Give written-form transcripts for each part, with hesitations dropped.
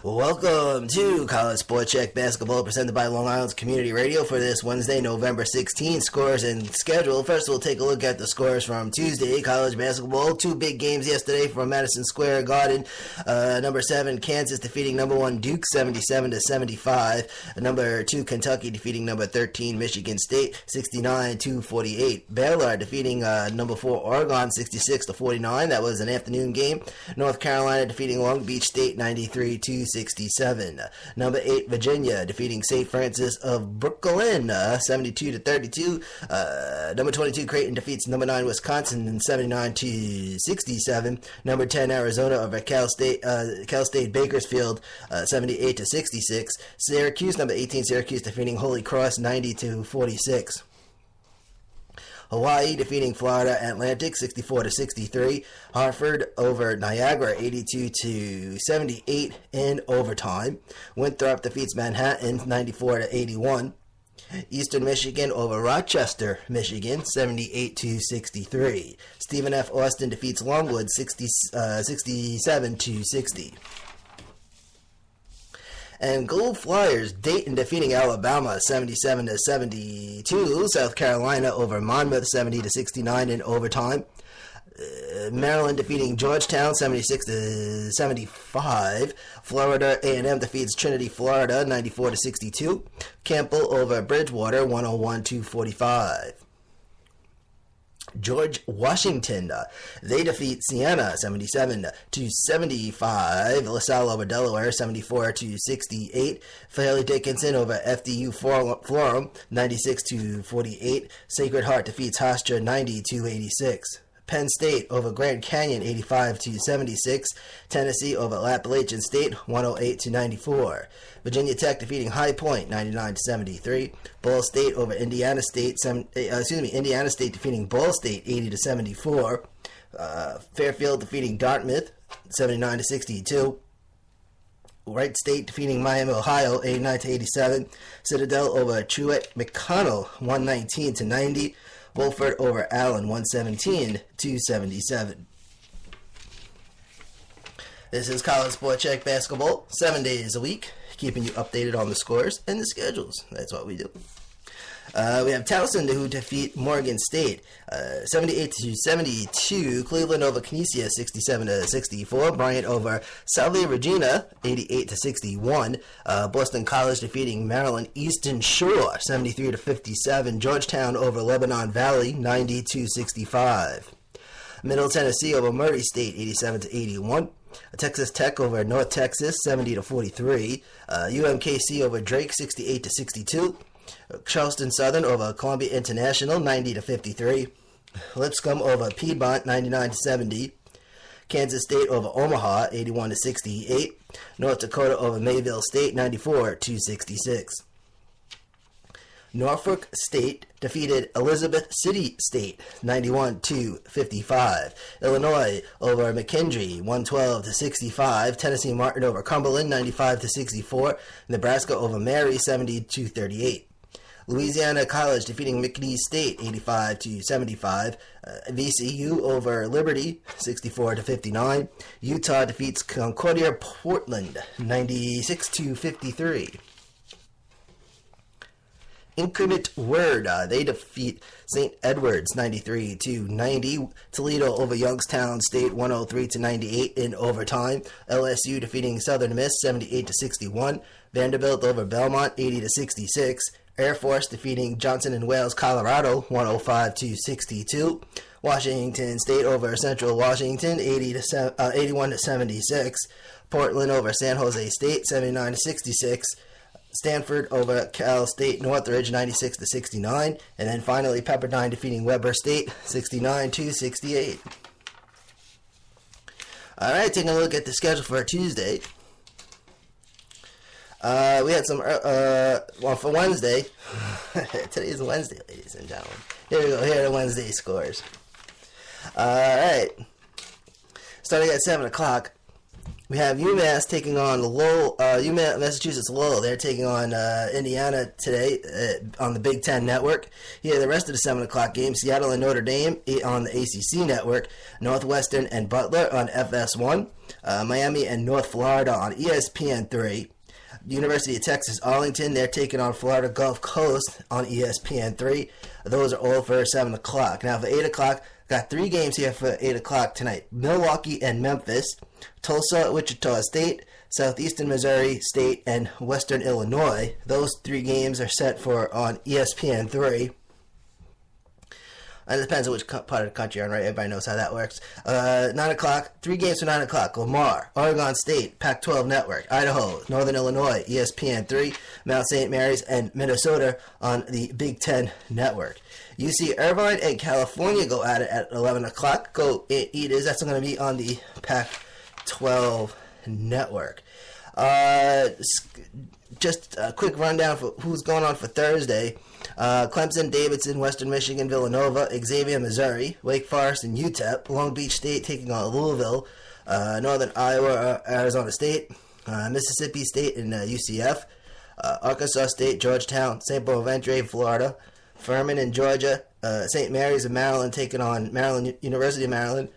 Welcome to College Sports Check Basketball, presented by Long Island's Community Radio for this Wednesday, November 16th. Scores and schedule. First, we'll take a look at the scores from Tuesday college basketball. Two big games yesterday from Madison Square Garden. Number 7, Kansas defeating number 1 Duke 77-75. Number 2, Kentucky defeating number 13 Michigan State 69-48. Baylor defeating number 4 Oregon 66-49. That was an afternoon game. North Carolina defeating Long Beach State 93-67. Number 8, Virginia defeating St. Francis of Brooklyn 72-32. Number 22, Creighton defeats number 9 Wisconsin 79-67. Number 10, Arizona over Cal State Bakersfield 78-66. Syracuse, number 18, Syracuse defeating Holy Cross 90-46. Hawaii defeating Florida Atlantic 64-63. Hartford over Niagara 82-78 in overtime. Winthrop defeats Manhattan 94-81. Eastern Michigan over Rochester, Michigan 78-63. Stephen F. Austin defeats Longwood 67-60. And Gold Flyers, Dayton defeating Alabama 77-72. South Carolina over Monmouth 70-69 in overtime. Maryland defeating Georgetown 76-75. Florida A&M defeats Trinity, Florida 94-62. Campbell over Bridgewater 101-45. George Washington, they defeat Siena 77-75. LaSalle over Delaware 74-68. Fairleigh Dickinson over FDU Florham 96-48. Sacred Heart defeats Hofstra 90-86. Penn State over Grand Canyon 85-76. Tennessee over Appalachian State 108-94. Virginia Tech defeating High Point 99-73. Ball State over Indiana State. Indiana State defeating Ball State 80-74. Fairfield defeating Dartmouth 79-62. Wright State defeating Miami, Ohio 89-87. Citadel over Truett McConnell 119-90. Wolford over Allen 117-77. This is College Sports Check Basketball, 7 days a week, keeping you updated on the scores and the schedules. That's what we do. We have Towson who defeat Morgan State 78-72. Cleveland over Canisia 67-64. Bryant over Southern Regina 88-61. Boston College defeating Maryland Eastern Shore 73-57. Georgetown over Lebanon Valley 90-65. Middle Tennessee over Murray State 87-81. Texas Tech over North Texas 70-43. UMKC over Drake 68-62. Charleston Southern over Columbia International 90-53. Lipscomb over Piedmont 99-70. Kansas State over Omaha 81-68. North Dakota over Mayville State 94-66. Norfolk State defeated Elizabeth City State 91-55. Illinois over McKendree 112-65. Tennessee Martin over Cumberland 95-64. Nebraska over Mary 70-38. Louisiana College defeating McNeese State 85-75. VCU over Liberty 64-59. Utah defeats Concordia Portland 96-53. Incarnate Word, they defeat St. Edwards 93-90. Toledo over Youngstown State 103-98 in overtime. LSU defeating Southern Miss 78-61. Vanderbilt over Belmont 80-66. Air Force defeating Johnson & Wales Colorado 105-62. Washington State over Central Washington 81-76. Portland over San Jose State 79-66. Stanford over Cal State Northridge 96-69. And then finally Pepperdine defeating Weber State 69-68. Alright, taking a look at the schedule for Tuesday. We had some, for Wednesday. Today is Wednesday, ladies and gentlemen. Here we go. Here are the Wednesday scores. Alright. Starting at 7 o'clock. We have UMass taking on Lowell, Massachusetts Lowell. They're taking on Indiana today on the Big Ten Network. Here, the rest of the 7 o'clock games, Seattle and Notre Dame on the ACC Network, Northwestern and Butler on FS1, Miami and North Florida on ESPN3, University of Texas Arlington, they're taking on Florida Gulf Coast on ESPN3. Those are all for 7 o'clock. Now, for 8 o'clock, got 3 games here for 8 o'clock tonight. Milwaukee and Memphis, Tulsa, Wichita State, Southeastern Missouri State, and Western Illinois. Those 3 games are set for on ESPN3. And it depends on which part of the country you're in, right? Everybody knows how that works. 9 o'clock, 3 games for 9 o'clock. Lamar, Oregon State, Pac-12 Network, Idaho, Northern Illinois, ESPN3, Mount St. Mary's, and Minnesota on the Big Ten Network. UC Irvine and California go at it at 11 o'clock. Go Eaters. That's going to be on the Pac-12 Network. Just a quick rundown for who's going on for Thursday. Clemson, Davidson, Western Michigan, Villanova, Xavier, Missouri, Wake Forest, and UTEP. Long Beach State taking on Louisville. Northern Iowa, Arizona State. Mississippi State and UCF. Arkansas State, Georgetown, St. Bonaventure, Florida. Furman in Georgia, St. Mary's in Maryland taking on University of Maryland,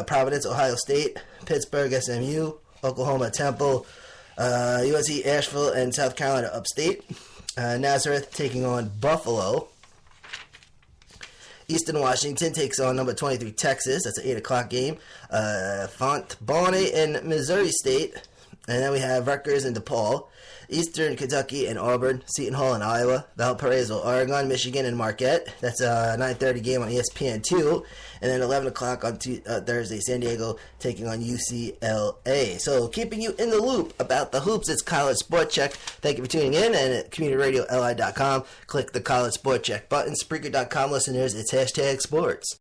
Providence, Ohio State, Pittsburgh, SMU, Oklahoma, Temple, UNC Asheville, and South Carolina Upstate, Nazareth taking on Buffalo, Eastern Washington takes on number 23 Texas, that's an 8 o'clock game, Fontbonne and Missouri State, and then we have Rutgers and DePaul, Eastern Kentucky and Auburn, Seton Hall and Iowa, Valparaiso, Oregon, Michigan, and Marquette. That's a 9:30 game on ESPN2. And then 11 o'clock on Thursday, San Diego taking on UCLA. So keeping you in the loop about the hoops, it's College Sport Check. Thank you for tuning in. And at CommunityRadioLI.com, click the College Sport Check button. Spreaker.com listeners, it's #sports.